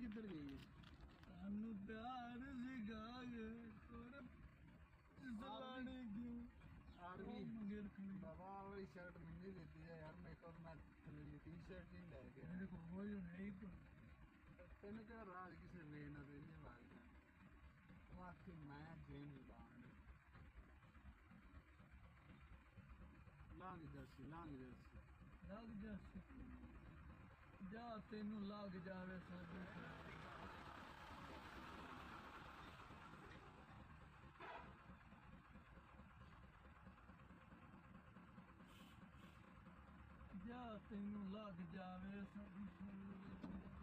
किधर गई है? सानू प्यार सिखा के और जलाने क्यों आर्मी मगर बाबा वाली शर्ट मैंने देती है यार मेरे को मैं थल्ले टी शर्ट नहीं ले गया मेरे को वो जो नहीं को तेन क्या राज किसी ने ना दे दिया भाई वाकई मैं जेम्स बॉन्ड लांग जर्सी लग जा जा तेनू लग जावे सब जा तेनू लग जावे सब